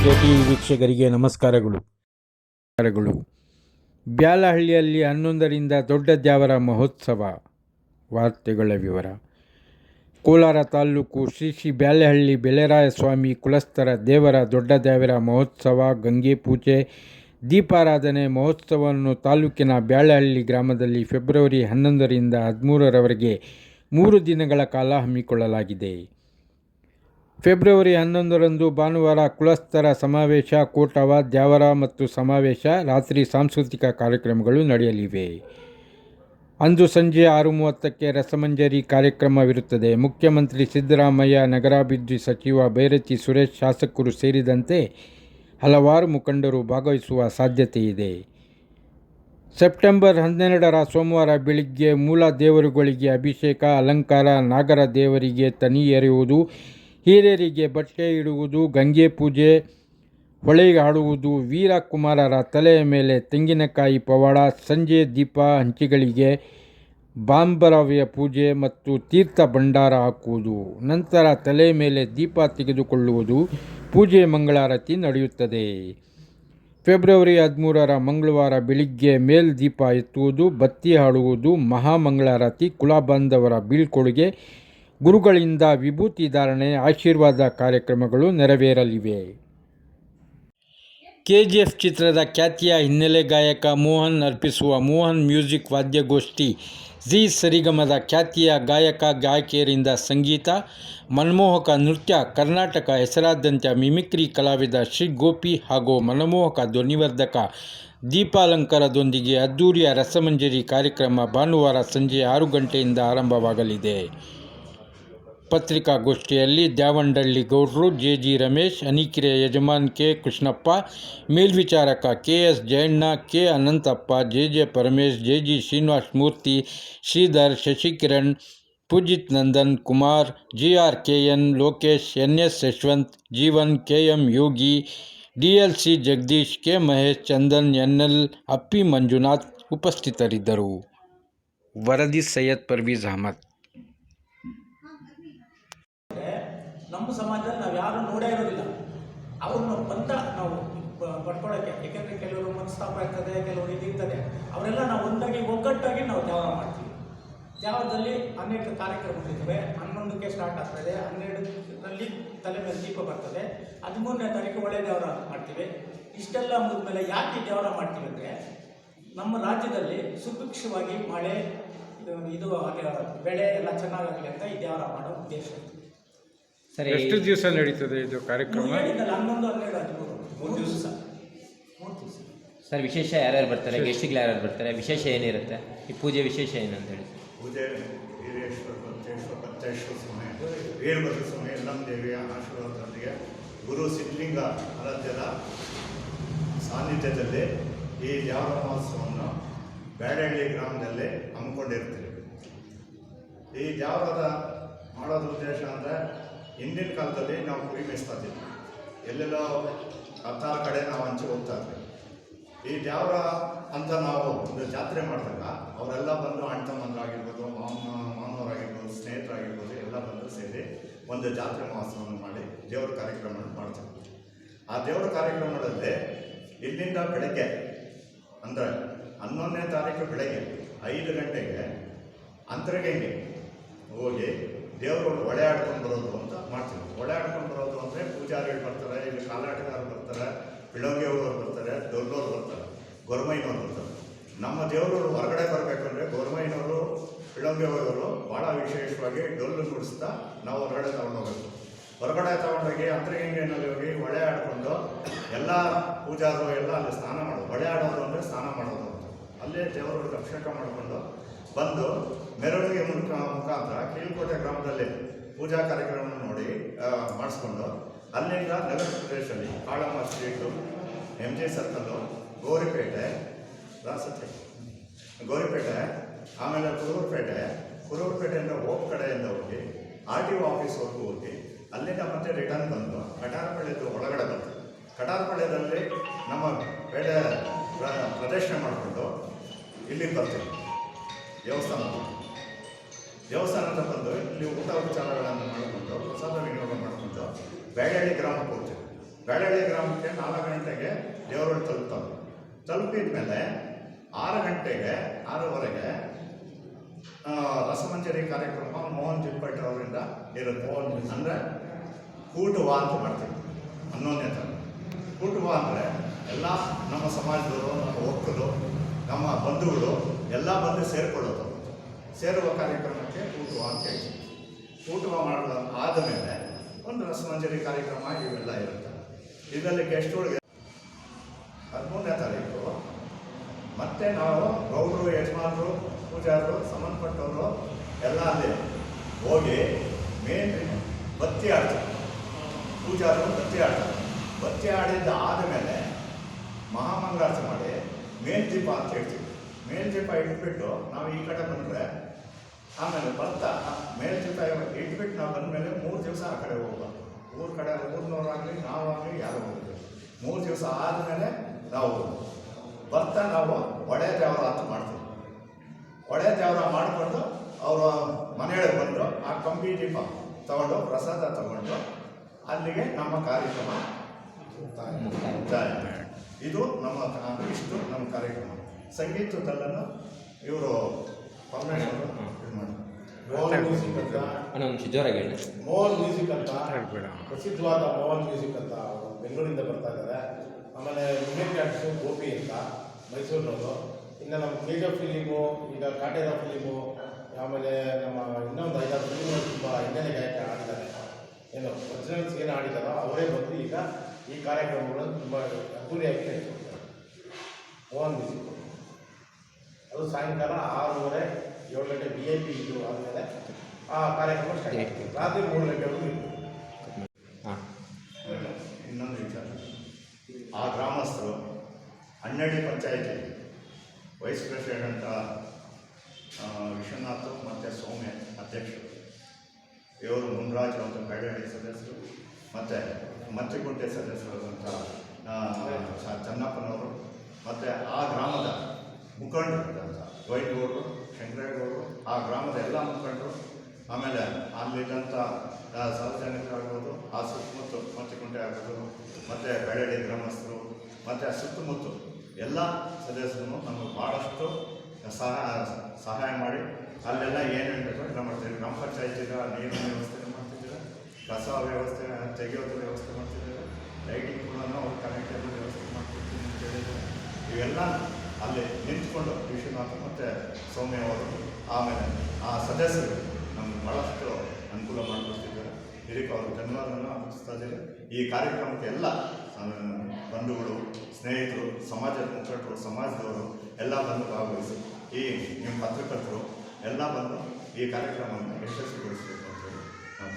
KTV ವೀಕ್ಷಕರಿಗೆ ನಮಸ್ಕಾರಗಳು. ಬ್ಯಾಲಹಳ್ಳಿಯಲ್ಲಿ 11ರಿಂದ ದೊಡ್ಡ ದ್ಯಾವರ ಮಹೋತ್ಸವ. ವಾರ್ತೆಗಳ ವಿವರ. ಕೋಲಾರ ತಾಲೂಕು ಶ್ರೀ ಬ್ಯಾಲಹಳ್ಳಿ ಬೆಲೆರಾಯ ಸ್ವಾಮಿ ಕುಲಸ್ಥರ ದೇವರ ದೊಡ್ಡ ದ್ಯಾವರ ಮಹೋತ್ಸವ, ಗಂಗೆ ಪೂಜೆ, ದೀಪಾರಾಧನೆ ಮಹೋತ್ಸವವನ್ನು ತಾಲೂಕಿನ ಬ್ಯಾಲಹಳ್ಳಿ ಗ್ರಾಮದಲ್ಲಿ ಫೆಬ್ರವರಿ 11ರಿಂದ 13ರವರೆಗೆ 3 ದಿನಗಳ ಕಾಲ ಹಮ್ಮಿಕೊಳ್ಳಲಾಗಿದೆ. ಫೆಬ್ರವರಿ 11ರಂದು ಭಾನುವಾರ ಕುಲಸ್ಥರ ಸಮಾವೇಶ, ಕೋಟವ, ದ್ಯಾವರ ಮತ್ತು ಸಮಾವೇಶ, ರಾತ್ರಿ ಸಾಂಸ್ಕೃತಿಕ ಕಾರ್ಯಕ್ರಮಗಳು ನಡೆಯಲಿವೆ. ಅಂದು ಸಂಜೆ 6:30ಕ್ಕೆ ರಸಮಂಜರಿ ಕಾರ್ಯಕ್ರಮವಿರುತ್ತದೆ. ಮುಖ್ಯಮಂತ್ರಿ ಸಿದ್ದರಾಮಯ್ಯ, ನಗರಾಭಿವೃದ್ಧಿ ಸಚಿವ ಬೈರತಿ ಸುರೇಶ್, ಶಾಸಕರು ಸೇರಿದಂತೆ ಹಲವಾರು ಮುಖಂಡರು ಭಾಗವಹಿಸುವ ಸಾಧ್ಯತೆ ಇದೆ. ಸೆಪ್ಟೆಂಬರ್ 12ರ ಸೋಮವಾರ ಬೆಳಿಗ್ಗೆ ಮೂಲ ದೇವರುಗಳಿಗೆ ಅಭಿಷೇಕ, ಅಲಂಕಾರ, ನಾಗರ ದೇವರಿಗೆ ತನಿ ಎರೆಯುವುದು, ಹಿರಿಯರಿಗೆ ಬಟ್ಟೆ ಇಡುವುದು, ಗಂಗೆ ಪೂಜೆ, ಹೊಳೆ ಆಡುವುದು, ವೀರಕುಮಾರರ ತಲೆಯ ಮೇಲೆ ತೆಂಗಿನಕಾಯಿ ಪವಾಡ, ಸಂಜೆ ದೀಪ ಹಂಚಿಗಳಿಗೆ ಬಾಂಬರವ್ಯ ಪೂಜೆ ಮತ್ತು ತೀರ್ಥ ಭಂಡಾರ ಹಾಕುವುದು, ನಂತರ ತಲೆಯ ಮೇಲೆ ದೀಪ ತೆಗೆದುಕೊಳ್ಳುವುದು, ಪೂಜೆ ಮಂಗಳಾರತಿ ನಡೆಯುತ್ತದೆ. ಫೆಬ್ರವರಿ 13ರ ಮಂಗಳವಾರ ಬೆಳಿಗ್ಗೆ ಮೇಲ್ದೀಪ ಎತ್ತುವುದು, ಬತ್ತಿ ಹಾಡುವುದು, ಮಹಾಮಂಗಳಾರತಿ, ಕುಲಬಾಂಧವರ ಬೀಳ್ಕೊಡುಗೆ, ಗುರುಗಳಿಂದ ವಿಭೂತಿ ಧಾರಣೆ, ಆಶೀರ್ವಾದ ಕಾರ್ಯಕ್ರಮಗಳು ನೆರವೇರಲಿವೆ. KGF ಚಿತ್ರದ ಖ್ಯಾತಿಯ ಹಿನ್ನೆಲೆ ಗಾಯಕ ಮೋಹನ್ ಅರ್ಪಿಸುವ ಮೋಹನ್ ಮ್ಯೂಸಿಕ್ ವಾದ್ಯಗೋಷ್ಠಿ, ಜಿ ಸರಿಗಮದ ಖ್ಯಾತಿಯ ಗಾಯಕ ಗಾಯಕಿಯರಿಂದ ಸಂಗೀತ, ಮನಮೋಹಕ ನೃತ್ಯ, ಕರ್ನಾಟಕ ಹೆಸರಾದ್ಯಂತ ಮಿಮಿಕ್ರಿ ಕಲಾವಿದ ಶ್ರೀ ಗೋಪಿ ಹಾಗೂ ಮನಮೋಹಕ ಧ್ವನಿವರ್ಧಕ ದೀಪಾಲಂಕಾರದೊಂದಿಗೆ ಅದ್ದೂರಿಯ ರಸಮಂಜರಿ ಕಾರ್ಯಕ್ರಮ ಭಾನುವಾರ ಸಂಜೆ 6 ಗಂಟೆಯಿಂದ ಆರಂಭವಾಗಲಿದೆ. ಪತ್ರಿಕಾಗೋಷ್ಠಿಯಲ್ಲಿ ದ್ಯಾವಂಡಳ್ಳಿ ಗೌಡ್ರು, JG Ramesh, ಅನಿಕೆರೆಯ ಯಜಮಾನ್ K Krishnappa, ಮೇಲ್ವಿಚಾರಕ KS Jayanna, K Ananthappa, JJ Paramesh, JG Srinivasa Murthy, Sridhar, Shashikiran, Pujit Nandan Kumar, GRKN Lokesh, NS Yashwant, Jeevan, KM Yogi, DLC Jagadish, K Mahesh, Chandan, NL ಅಪ್ಪಿ ಮಂಜುನಾಥ್ ಉಪಸ್ಥಿತರಿದ್ದರು. ವರದಿ ಸೈಯದ್ ಪರ್ವೀಜ್ ಅಹಮದ್. ನಮ್ಮ ಸಮಾಜದಲ್ಲಿ ನಾವು ಯಾರು ನೋಡೇ ಇರೋದಿಲ್ಲ. ಅವ್ರನ್ನ ಬಂದ ನಾವು ಪಡ್ಕೊಳ್ಳೋಕ್ಕೆ, ಯಾಕೆಂದರೆ ಕೆಲವರು ಮನಸ್ತಾಪ ಇರ್ತದೆ, ಕೆಲವರು ಇದಿರ್ತದೆ, ಅವರೆಲ್ಲ ನಾವು ಒಂದಾಗಿ ಒಗ್ಗಟ್ಟಾಗಿ ನಾವು ದ್ಯಾವರ ಮಾಡ್ತೀವಿ. ದ್ಯಾವರದಲ್ಲಿ 12 ಕಾರ್ಯಕ್ರಮಗಳಿರ್ತವೆ. 11ಕ್ಕೆ ಸ್ಟಾರ್ಟ್ ಆಗ್ತದೆ, 12ರಲ್ಲಿ ತಲೆ ಮೇಲೆ ದೀಪ ಬರ್ತದೆ, 13ನೇ ತಾರೀಕು ಒಳ್ಳೆ ದ್ಯಾವರ ಮಾಡ್ತೀವಿ. ಇಷ್ಟೆಲ್ಲ ಮುಗಿದ್ಮೇಲೆ ಯಾಕೆ ದ್ಯಾವರ ಮಾಡ್ತೀವಿ ಅಂದರೆ, ನಮ್ಮ ರಾಜ್ಯದಲ್ಲಿ ಸುಭಿಕ್ಷವಾಗಿ ಮಳೆ ಇದು ಬೆಳೆ ಎಲ್ಲ ಚೆನ್ನಾಗಾಗಲಿ ಅಂತ ಈ ದ್ಯಾವರ ಮಾಡೋ ಉದ್ದೇಶ. ಸರಿ, ಎಷ್ಟು ದಿವಸ ನಡೀತದೆ ಇದು ಕಾರ್ಯಕ್ರಮ? 11, 12, 13 ದಿವಸ. ಸರ್, ವಿಶೇಷ ಯಾರ್ಯಾರು ಬರ್ತಾರೆ, ಗೆಸ್ಟ್ಗಳು ಯಾರ್ಯಾರು ಬರ್ತಾರೆ, ವಿಶೇಷ ಏನಿರುತ್ತೆ ಈ ಪೂಜೆ, ವಿಶೇಷ ಏನಂತ ಹೇಳಿ? ಪೂಜೆ ವೀರೇಶ್ವರ ಪಂಚೇಶ್ವರ ಸ್ವಾಮಿ, ವೀರಭದ್ರ ಸ್ವಾಮಿ, ಎಲ್ಲಮ್ಮ ದೇವಿಯ ಆಶೀರ್ವಾದದೊಂದಿಗೆ ಗುರು ಸಿದ್ಧಲಿಂಗ ಆರಾಧ್ಯರ ಸಾನ್ನಿಧ್ಯದಲ್ಲಿ ಈ ದ್ಯಾವರ ಮಹೋತ್ಸವವನ್ನು ಬ್ಯಾಡಹಳ್ಳಿ ಗ್ರಾಮದಲ್ಲಿ ಹಮ್ಮಿಕೊಂಡಿರ್ತೀವಿ. ಈ ದ್ಯಾವರದ ಮಾಡೋದ್ರ ಉದ್ದೇಶ ಅಂದರೆ, ಹಿಂದಿನ ಕಾಲದಲ್ಲಿ ನಾವು ಕುರಿ ಮೇಯಿಸ್ತಾ ಇದ್ದೀವಿ, ಎಲ್ಲೆಲ್ಲೋ ಹತ್ತಾರು ಕಡೆ ನಾವು ಹಂಚಿ ಹೋಗ್ತಾ ಇದ್ವಿ. ಈ ದ್ಯಾವರ ಅಂತ ನಾವು ಒಂದು ಜಾತ್ರೆ ಮಾಡಿದಾಗ ಅವರೆಲ್ಲ ಬಂದು ಅಣ್ಣ ತಮ್ಮಂದರಾಗಿರ್ಬೋದು, ಮಾವನವರಾಗಿರ್ಬೋದು, ಸ್ನೇಹಿತರಾಗಿರ್ಬೋದು ಎಲ್ಲ ಬಂದು ಸೇರಿ ಒಂದು ಜಾತ್ರೆ ಮಹೋತ್ಸವವನ್ನು ಮಾಡಿ ದೇವರ ಕಾರ್ಯಕ್ರಮವನ್ನು ಮಾಡ್ತೀವಿ. ಆ ದೇವರ ಕಾರ್ಯಕ್ರಮದಲ್ಲಿ ಇಲ್ಲಿಂದ ಬೆಳಗ್ಗೆ ಅಂದರೆ 11ನೇ ತಾರೀಕು ಬೆಳಗ್ಗೆ 5 ಗಂಟೆಗೆ ಅಂತರಗಂಗೆ ಹೋಗಿ ದೇವರು ಒಳೆ ಆಡ್ಕೊಂಡು ಬರೋದು ಅಂತ ಮಾಡ್ತೀವಿ. ಒಳೆ ಆಡ್ಕೊಂಡು ಬರೋದು ಅಂದರೆ ಪೂಜಾರಿಗಳು ಬರ್ತಾರೆ, ಇಲ್ಲಿ ಕಾಲಾಟಗಾರರು ಬರ್ತಾರೆ, ಪಿಳಂಗಿ ಹೋಗೋರು ಬರ್ತಾರೆ, ದೊಡ್ಡೋರು ಬರ್ತಾರೆ, ಗೊರಮೈನವ್ರು ಬರ್ತಾರೆ. ನಮ್ಮ ದೇವರು ಹೊರಗಡೆ ಬರಬೇಕಂದ್ರೆ ಗೊರಮೈನವರು, ಪಿಳಂಗಿ ಹೋಗೋರು ಭಾಳ ವಿಶೇಷವಾಗಿ ಡೊಳ್ಳು ನುಡಿಸ್ತಾ ನಾವು ಹೊರಗಡೆ ತೊಗೊಂಡೋಗ್ಬೇಕು. ಹೊರಗಡೆ ತೊಗೊಂಡೋಗಿ ಅಂತರಗಂಗೆನಲ್ಲಿ ಹೋಗಿ ಒಳೆ ಆಡಿಕೊಂಡು ಎಲ್ಲ ಪೂಜಾರು ಎಲ್ಲ ಅಲ್ಲಿ ಸ್ನಾನ ಮಾಡೋದು. ಒಳೆ ಆಡೋದು ಅಂದರೆ ಸ್ನಾನ ಮಾಡೋದು ಅಂತ ಅಲ್ಲೇ ದೇವರು ಅಭಿಷೇಕ ಮಾಡಿಕೊಂಡು ಬಂದು ಮೆರವಣಿಗೆ ಮುಖಾಂತರ ಕೀಳ್ಕೋಟೆ ಗ್ರಾಮದಲ್ಲಿ ಪೂಜಾ ಕಾರ್ಯಕ್ರಮ ನೋಡಿ ಮಾಡಿಸ್ಕೊಂಡು ಅಲ್ಲಿಂದ ನಗರ ಪ್ರದೇಶದಲ್ಲಿ ಕಾಳಮ್ಮ ಸ್ಟ್ರೀಟು, MG ಸರ್ಕಲ್ಲು, ಗೌರಿಪೇಟೆ, ಗೌರಿಪೇಟೆ, ಆಮೇಲೆ ಕುರೂರುಪೇಟೆಯಿಂದ ಹೋಗಿ ಕಡೆಯಿಂದ ಹೋಗಿ RTO ಆಫೀಸ್ವರೆಗೂ ಹೋಗಿ ಅಲ್ಲಿಂದ ಮತ್ತೆ ರಿಟರ್ನ್ ಬಂದು ಕಟಾರಪಳ್ಳಿದು ಒಳಗಡೆ ಬಂತು. ಕಟಾರಪಳ್ಳಿಯಲ್ಲಿ ನಮ್ಮ ಪೇಟೆ ಪ್ರದರ್ಶನ ಮಾಡಿಕೊಂಡು ಇಲ್ಲಿಗೆ ಬರ್ತೀವಿ. ದೇವಸ್ಥಾನದ ಬಂದು ಇಲ್ಲಿ ಊಟ ಉಪಚಾರಗಳನ್ನು ಮಾಡಿಕೊಂಡು ಪ್ರಸಾದ ವಿನಿಯೋಗ ಮಾಡಿಕೊಂಡು ಬ್ಯಾಡಹಳ್ಳಿ ಗ್ರಾಮಕ್ಕೆ ಹೋಗ್ತೀವಿ. ಬ್ಯಾಡಳ್ಳಿ ಗ್ರಾಮಕ್ಕೆ 4 ಗಂಟೆಗೆ ದೇವರುಗಳು ತಲುಪ್ತವೆ. ತಲುಪಿದ ಮೇಲೆ 6 ಗಂಟೆಗೆ 6:15 ರಸಮಂಜರಿ ಕಾರ್ಯಕ್ರಮ ಮೋಹನ್ ಜಿಪ್ಪಟ್ ಅವರಿಂದ ಇರುತ್ತೆ. ಅಂದರೆ ಕೂಟುವ ಅಂತ ಮಾಡ್ತೀವಿ. 11ನೇ ಥರ ಕೂಟುವ ಅಂದರೆ ಎಲ್ಲ ನಮ್ಮ ಸಮಾಜದವರು, ನಮ್ಮ ಒಕ್ಕಲು, ನಮ್ಮ ಬಂಧುಗಳು ಎಲ್ಲ ಬಂದು ಸೇರಿಕೊಳ್ಳೋದು. ಸೇರುವ ಕಾರ್ಯಕ್ರಮಕ್ಕೆ ಕೂಟುವ ಅಂತ ಹೇಳ್ತೀವಿ. ಕೂಟುವ ಮಾಡಲು ಆದಮೇಲೆ ಒಂದು ರಸಮಂಜರಿ ಕಾರ್ಯಕ್ರಮ ಇವೆಲ್ಲ ಇರುತ್ತೆ. ಇದರಲ್ಲಿ ಗೆಸ್ಟ್ಗಳಿಗೆ 13ನೇ ತಾರೀಕು ಮತ್ತೆ ನಾವು ಗೌಡರು, ಯಜಮಾನರು, ಪೂಜಾರರು, ಸಂಬಂಧಪಟ್ಟವರು ಎಲ್ಲ ಅಲ್ಲಿ ಹೋಗಿ ಮೇನ್ ಬತ್ತಿ ಆಡ್ತಾರೆ. ಪೂಜಾರರು ಬತ್ತಿ ಆಡ್ತಾರೆ. ಬತ್ತಿ ಆಡಿದ್ದು ಆದಮೇಲೆ ಮಹಾಮಂಗಳಾರತಿ ಮಾಡಿ ಮೇಲ್ದೀಪ ಅಂತ ಹೇಳ್ತೀವಿ. ಮೇಲ್ದೀಪ ಇಟ್ಬಿಟ್ಟು ನಾವು ಈ ಕಡೆ ಬಂದರೆ ಆಮೇಲೆ ಬರ್ತಾ ಮೇಲ್ದೀಪ ಇಟ್ಬಿಟ್ಟು ನಾವು ಬಂದಮೇಲೆ 3 ದಿವಸ ಆ ಕಡೆ ಹೋಗ್ಬಾರ್ದು. ಊರಿನವರಾಗಲಿ ನಾವಾಗಲಿ ಯಾರು ಹೋಗ್ತೀವಿ. 3 ದಿವಸ ಆದಮೇಲೆ ನಾವು ಬರ್ತಾ ನಾವು ಒಡೆ ದೇವರ ಅಂತ ಮಾಡ್ತೀವಿ. ಒಡೆ ದೇವರ ಮಾಡಿಕೊಂಡು ಅವರು ಮನೆಯೊಳಗೆ ಬಂದು ಆ ಕಂಬಿ ದೀಪ ತಗೊಂಡು ಪ್ರಸಾದ ತಗೊಂಡು ಅಲ್ಲಿಗೆ ನಮ್ಮ ಕಾರ್ಯಕ್ರಮ ಮುಕ್ತಾಯ. ಇದು ನಮ್ಮ ಇಷ್ಟು ನಮ್ಮ ಕಾರ್ಯಕ್ರಮ. ಸಂಗೀತದಲ್ಲೂ ಇವರು ಪರಮೇಶ್ವರು ಇದು ಮಾಡಿ ಮೋಹನ್ ಮ್ಯೂಸಿಕ್ ಅಂತ, ಜೋರಾಗಿ ಹೇಳಿ. ಮೋಹನ್ ಮ್ಯೂಸಿಕ್ ಅಂತ ಪ್ರಸಿದ್ಧವಾದ ಮೋಹನ್ ಮ್ಯೂಸಿಕ್ ಅಂತ ಬೆಂಗಳೂರಿಂದ ಬರ್ತಾ ಇದ್ದಾರೆ. ಆಮೇಲೆ ಮಿಮಿಕ್ರಿ ಆರ್ಟಿಸ್ಟು ಗೋಪಿ ಅಂತ ಮೈಸೂರಿನವರು. ಇನ್ನು ನಮ್ಮ KG ಫಿಲಿಮು, ಈಗ ಕಾಟೇರ ಫಿಲಿಮು, ಆಮೇಲೆ ನಮ್ಮ ಇನ್ನೊಂದು 5-6 ಫಿಲಿಮು ತುಂಬ ಹಿನ್ನೆಲೆ ಗಾಯಕ ಆಡಿದ್ದಾರೆ. ಏನು ಒರಿಜಿನಲ್ಸ್ ಏನು ಆಡಿದಾರೋ ಅವರೇ ಬಂದು ಈಗ ಈ ಕಾರ್ಯಕ್ರಮಗಳನ್ನು ತುಂಬ ಅದ್ದೂರಿಯಾಗಿ ನಡೆಸ್ಕೊಡ್ತಾರೆ. ಮೋಹನ್ ಮ್ಯೂಸಿಕ್ ಅದು ಸಾಯಂಕಾಲ 6:30-7 ಗಂಟೆ VIP ಇದು ಆದಮೇಲೆ ಆ ಕಾರ್ಯಕ್ರಮ ಸ್ಟಾರ್ಟ್ ಆಗ್ತದೆ. ರಾತ್ರಿ 3 ಗಂಟೆವರೆಗೂ ಇರ್ತದೆ. ಹಾಂ, ಇನ್ನೊಂದು ವಿಚಾರ, ಆ ಗ್ರಾಮಸ್ಥರು ಹನ್ನೆರಡು ಪಂಚಾಯಿತಿ ವೈಸ್ ಪ್ರೆಸಿಡೆಂಟ್ ವಿಶ್ವನಾಥ್ ಮತ್ತು ಸೌಮ್ಯ ಅಧ್ಯಕ್ಷರು, ಇವರು ಮುನ್ರಾಜು ಅಂತ ಬ್ಯಾಡಳ್ಳಿ ಸದಸ್ಯರು, ಮತ್ತು ಮತ್ತಿಗುಂಟೆ ಸದಸ್ಯರು ಅಂತ ಚನ್ನಪ್ಪನವರು, ಮತ್ತು ಆ ಗ್ರಾಮದ ಮುಖಂಡರು ಅಂತ ವೈದ್ಯಗೌಡರು, ಶಂಕರೇಗೌಡರು, ಆ ಗ್ರಾಮದ ಎಲ್ಲ ಮುಖಂಡರು, ಆಮೇಲೆ ಅಲ್ಲಿದ್ದಂಥ ಸಾರ್ವಜನಿಕರಾಗ್ಬೋದು, ಆ ಸುತ್ತಮುತ್ತ ಮತ್ತಿಗುಂಟೆ ಆಗ್ಬೋದು, ಮತ್ತು ಬ್ಯಾಡಳ್ಳಿ ಗ್ರಾಮಸ್ಥರು, ಮತ್ತು ಸುತ್ತಮುತ್ತ ಎಲ್ಲ ಸದಸ್ಯರು ನಮಗೆ ಭಾಳಷ್ಟು ಸಹಾಯ ಮಾಡಿ ಅಲ್ಲೆಲ್ಲ ಏನೇನು ಬೇಕೋ ಎಲ್ಲ ಮಾಡ್ತಿದ್ದೀವಿ. ಗ್ರಾಮ ಪಂಚಾಯತಿಗ ನೀರಿನ ವ್ಯವಸ್ಥೆ ಮಾಡ್ತಿದ್ದೀರ, ಕಸ ವ್ಯವಸ್ಥೆ ತೆಗೆಯೋದು ವ್ಯವಸ್ಥೆ ಮಾಡ್ತಿದ್ದೀರ, ಲೈಟಿಂಗ್ ಕೂಡ ಅವ್ರು ಕನೆಕ್ಟೆಡ್ ವ್ಯವಸ್ಥೆ ಮಾಡ್ತಿರ್ತೀವಿ ಅಂತ ಹೇಳಿದ್ರು. ಇವೆಲ್ಲ ಅಲ್ಲಿ ನಿಂತ್ಕೊಂಡು ವಿಶ್ವನಾಥ್ ಮತ್ತು ಸೌಮ್ಯ ಅವರು, ಆಮೇಲೆ ಆ ಸದಸ್ಯರು ನಮ್ಗೆ ಭಾಳಷ್ಟು ಅನುಕೂಲ ಮಾಡಿಕೊಡ್ತಿದ್ದಾರೆ. ಇದಕ್ಕೆ ಅವರು ಧನ್ಯವಾದವನ್ನು ಅರ್ಪಿಸ್ತಾ ಇದ್ದಾರೆ. ಈ ಕಾರ್ಯಕ್ರಮಕ್ಕೆ ಎಲ್ಲ ಬಂಧುಗಳು, ಸ್ನೇಹಿತರು, ಸಮಾಜದ ಮುಖಂಡರು, ಸಮಾಜದವರು ಎಲ್ಲ ಬಂದು ಭಾಗವಹಿಸಿ, ಈ ನಿಮ್ಮ ಪತ್ರಕರ್ತರು ಎಲ್ಲ ಬಂದು ಈ ಕಾರ್ಯಕ್ರಮವನ್ನು ಯಶಸ್ವಿಗೊಳಿಸಬೇಕು ಅಂತ ಹೇಳಿ ನಾನು